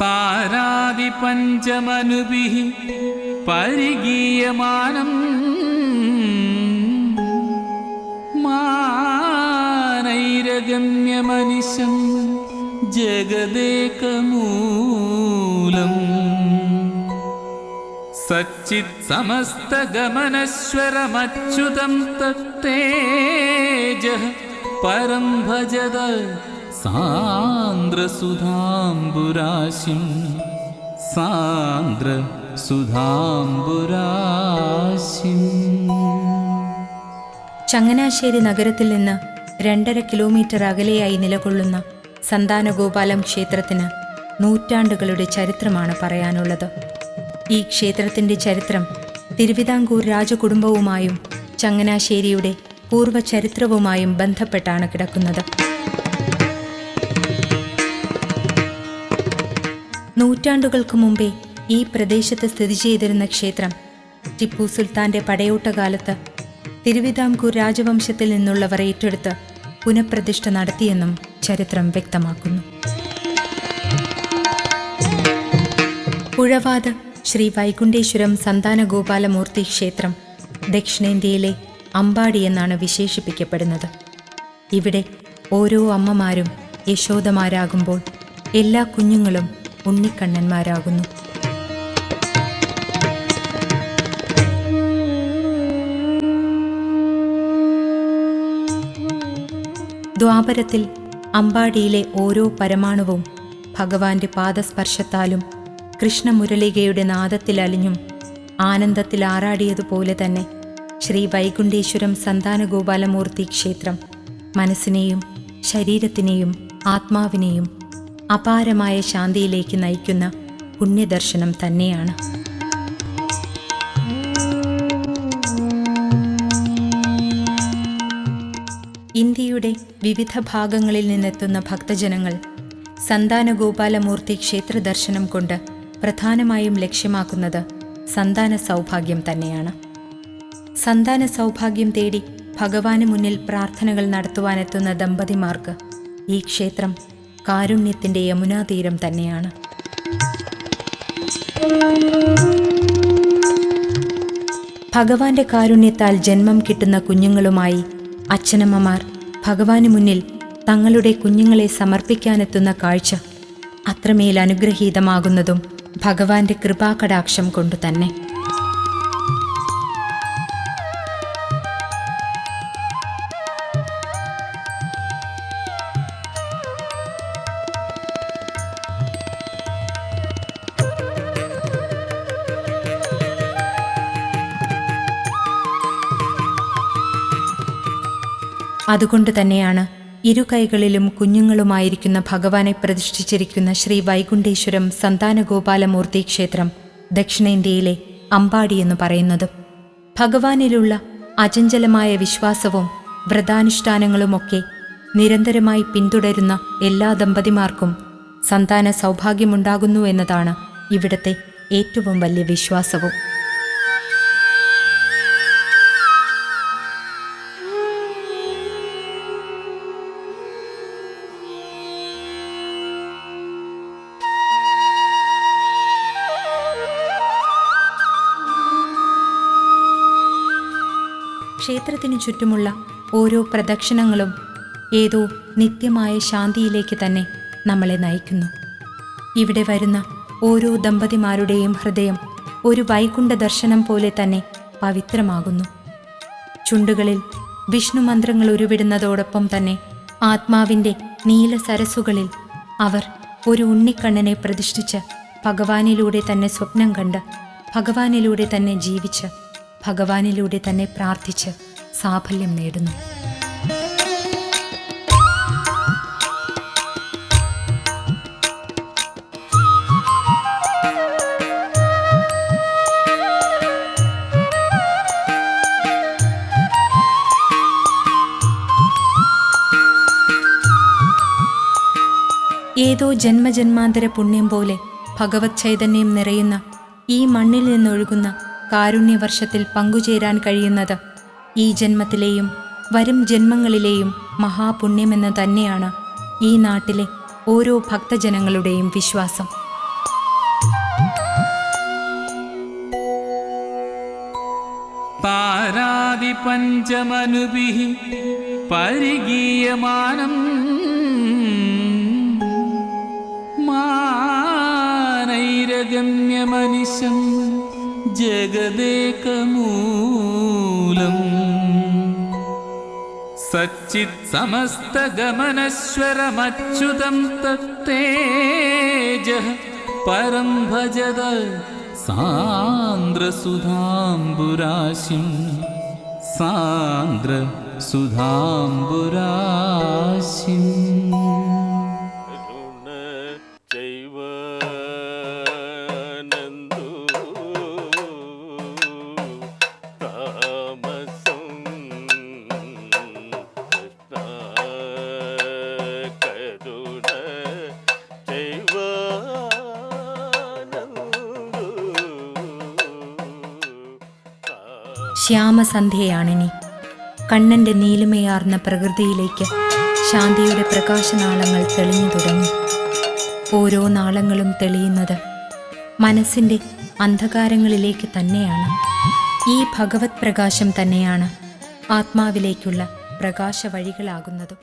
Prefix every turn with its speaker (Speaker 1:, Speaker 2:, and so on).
Speaker 1: താരാദിപഞ്ചമനുഭിः പരിഗീയമാനം മാനൈരഗമ്യമനിശം ജഗദേകമൂലം സച്ചിത് സമസ്തഗമനശ്വരമച്യുതം തത്തേജഃ പരം ഭജത സാന്ദ്രസുധാംബുരാശിം സാന്ദ്രസുധാംബുരാശിം.
Speaker 2: ചങ്ങനാശ്ശേരി നഗരത്തിൽ നിന്ന് 2.5 കിലോമീറ്റർ അകലെയായി നിലകൊള്ളുന്ന സന്താനഗോപാലം ക്ഷേത്രത്തിന് നൂറ്റാണ്ടുകളുടെ ചരിത്രമാണ് പറയാനുള്ളത്. ഈ ക്ഷേത്രത്തിൻ്റെ ചരിത്രം തിരുവിതാംകൂർ രാജകുടുംബവുമായും ചങ്ങനാശ്ശേരിയുടെ പൂർവ്വചരിത്രവുമായും ബന്ധപ്പെട്ടാണ് കിടക്കുന്നത്. നൂറ്റാണ്ടുകൾക്ക് മുമ്പേ ഈ പ്രദേശത്ത് സ്ഥിതി ചെയ്തിരുന്ന ക്ഷേത്രം ടിപ്പു സുൽത്താന്റെ പടയോട്ടകാലത്ത് തിരുവിതാംകൂർ രാജവംശത്തിൽ നിന്നുള്ളവർ ഏറ്റെടുത്ത് പുനഃപ്രതിഷ്ഠ നടത്തിയെന്നും ചരിത്രം വ്യക്തമാക്കുന്നു. പുഴവാത് ശ്രീ വൈകുണ്ഠേശ്വരം സന്താനഗോപാലമൂർത്തി ക്ഷേത്രം ദക്ഷിണേന്ത്യയിലെ അമ്പാടി എന്നാണ് വിശേഷിപ്പിക്കപ്പെടുന്നത്. ഇവിടെ ഓരോ അമ്മമാരും യശോദമാരാകുമ്പോൾ എല്ലാ കുഞ്ഞുങ്ങളും ഉണ്ണിക്കണ്ണന്മാരാകുന്നു. ദ്വാപരത്തിൽ അമ്പാടിയിലെ ഓരോ പരമാണുവും ഭഗവാന്റെ പാദസ്പർശത്താലും കൃഷ്ണമുരളികയുടെ നാദത്തിൽ അലിഞ്ഞും ആനന്ദത്തിൽ ആറാടിയതുപോലെ തന്നെ ശ്രീ വൈകുണ്ഠേശ്വരം സന്താനഗോപാലമൂർത്തി ക്ഷേത്രം മനസ്സിനെയും ശരീരത്തിനെയും ആത്മാവിനെയും അപാരമായ ശാന്തിയിലേക്ക് നയിക്കുന്ന പുണ്യദർശനം തന്നെയാണ്. ഇന്ത്യയുടെ വിവിധ ഭാഗങ്ങളിൽ നിന്നെത്തുന്ന ഭക്തജനങ്ങൾ സന്താനഗോപാലമൂർത്തി ക്ഷേത്ര ദർശനം കൊണ്ട് പ്രധാനമായും ലക്ഷ്യമാക്കുന്നത് സന്താന സൗഭാഗ്യം തന്നെയാണ്. സന്താന സൗഭാഗ്യം തേടി ഭഗവാന് മുന്നിൽ പ്രാർത്ഥനകൾ നടത്തുവാനെത്തുന്ന ദമ്പതിമാർക്ക് ഈ ക്ഷേത്രം കാരുണ്യത്തിൻ്റെ യമുനാതീരം തന്നെയാണ്. ഭഗവാന്റെ കാരുണ്യത്താൽ ജന്മം കിട്ടുന്ന കുഞ്ഞുങ്ങളുമായി അച്ഛനമ്മമാർ ഭഗവാന് മുന്നിൽ തങ്ങളുടെ കുഞ്ഞുങ്ങളെ സമർപ്പിക്കാനെത്തുന്ന കാഴ്ച അത്രമേൽ അനുഗ്രഹീതമാകുന്നതും ഭഗവാന്റെ കൃപാകടാക്ഷം കൊണ്ടു തന്നെ. അതുകൊണ്ട് തന്നെയാണ് ഇരു കൈകളിലും കുഞ്ഞുങ്ങളുമായിരിക്കുന്ന ഭഗവാനെ പ്രതിഷ്ഠിച്ചിരിക്കുന്ന ശ്രീ വൈകുണ്ഠേശ്വരം സന്താനഗോപാലമൂർത്തി ക്ഷേത്രം ദക്ഷിണേന്ത്യയിലെ അമ്പാടി എന്ന് പറയുന്നത്. ഭഗവാനിലുള്ള അചഞ്ചലമായ വിശ്വാസവും വ്രതാനുഷ്ഠാനങ്ങളുമൊക്കെ നിരന്തരമായി പിന്തുടരുന്ന എല്ലാ ദമ്പതിമാർക്കും സന്താന സൗഭാഗ്യമുണ്ടാകുന്നു എന്നതാണ് ഇവിടുത്തെ ഏറ്റവും വലിയ വിശ്വാസവും. ക്ഷേത്രത്തിനു ചുറ്റുമുള്ള ഓരോ പ്രദക്ഷിണങ്ങളും ഏതോ നിത്യമായ ശാന്തിയിലേക്ക് തന്നെ നമ്മളെ നയിക്കുന്നു. ഇവിടെ വരുന്ന ഓരോ ദമ്പതിമാരുടെയും ഹൃദയം ഒരു വൈകുണ്ഠ ദർശനം പോലെ തന്നെ പവിത്രമാകുന്നു. ചുണ്ടുകളിൽ വിഷ്ണു മന്ത്രങ്ങൾ ഉരുവിടുന്നതോടൊപ്പം തന്നെ ആത്മാവിൻ്റെ നീല സരസ്സുകളിൽ അവർ ഒരു ഉണ്ണിക്കണ്ണനെ പ്രതിഷ്ഠിച്ച് ഭഗവാനിലൂടെ തന്നെ സ്വപ്നം കണ്ട് ഭഗവാനിലൂടെ തന്നെ ജീവിച്ച് ഭഗവാനിലൂടെ തന്നെ പ്രാർത്ഥിച്ച് സാഫല്യം നേടുന്നു. ഏതോ ജന്മജന്മാന്തര പുണ്യം പോലെ ഭഗവത് ചൈതന്യം നിറയുന്ന ഈ മണ്ണിൽ നിന്നൊഴുകുന്ന കാരുണ്യവർഷത്തിൽ പങ്കുചേരാൻ കഴിയുന്നത് ഈ ജന്മത്തിലെയും വരും ജന്മങ്ങളിലെയും മഹാപുണ്യമെന്ന് തന്നെയാണ് ഈ നാട്ടിലെ ഓരോ ഭക്തജനങ്ങളുടെയും വിശ്വാസം.
Speaker 1: പഞ്ചമനുഭിः പരിഗീയമാനം മാനൈരഗമ്യമനിശം ജഗദേകമൂലം സച്ചിത് സമസ്തഗമനശ്വരമച്യുതം തത്തേജഃ പരം ഭജത സാന്ദ്രസുധാംബുരാശിം സാന്ദ്രസുധാംബുരാശിം.
Speaker 2: ശ്യാമസന്ധ്യയാണിനി. കണ്ണൻ്റെ നീലിമയാർന്ന പ്രകൃതിയിലേക്ക് ശാന്തിയുടെ പ്രകാശനാളങ്ങൾ തെളിഞ്ഞു തുടങ്ങി. ഓരോ നാളങ്ങളും തെളിയുന്നത് മനസ്സിൻ്റെ അന്ധകാരങ്ങളിലേക്ക് തന്നെയാണ്. ഈ ഭഗവത് പ്രകാശം തന്നെയാണ് ആത്മാവിലേക്കുള്ള പ്രകാശ വഴികളാകുന്നതും.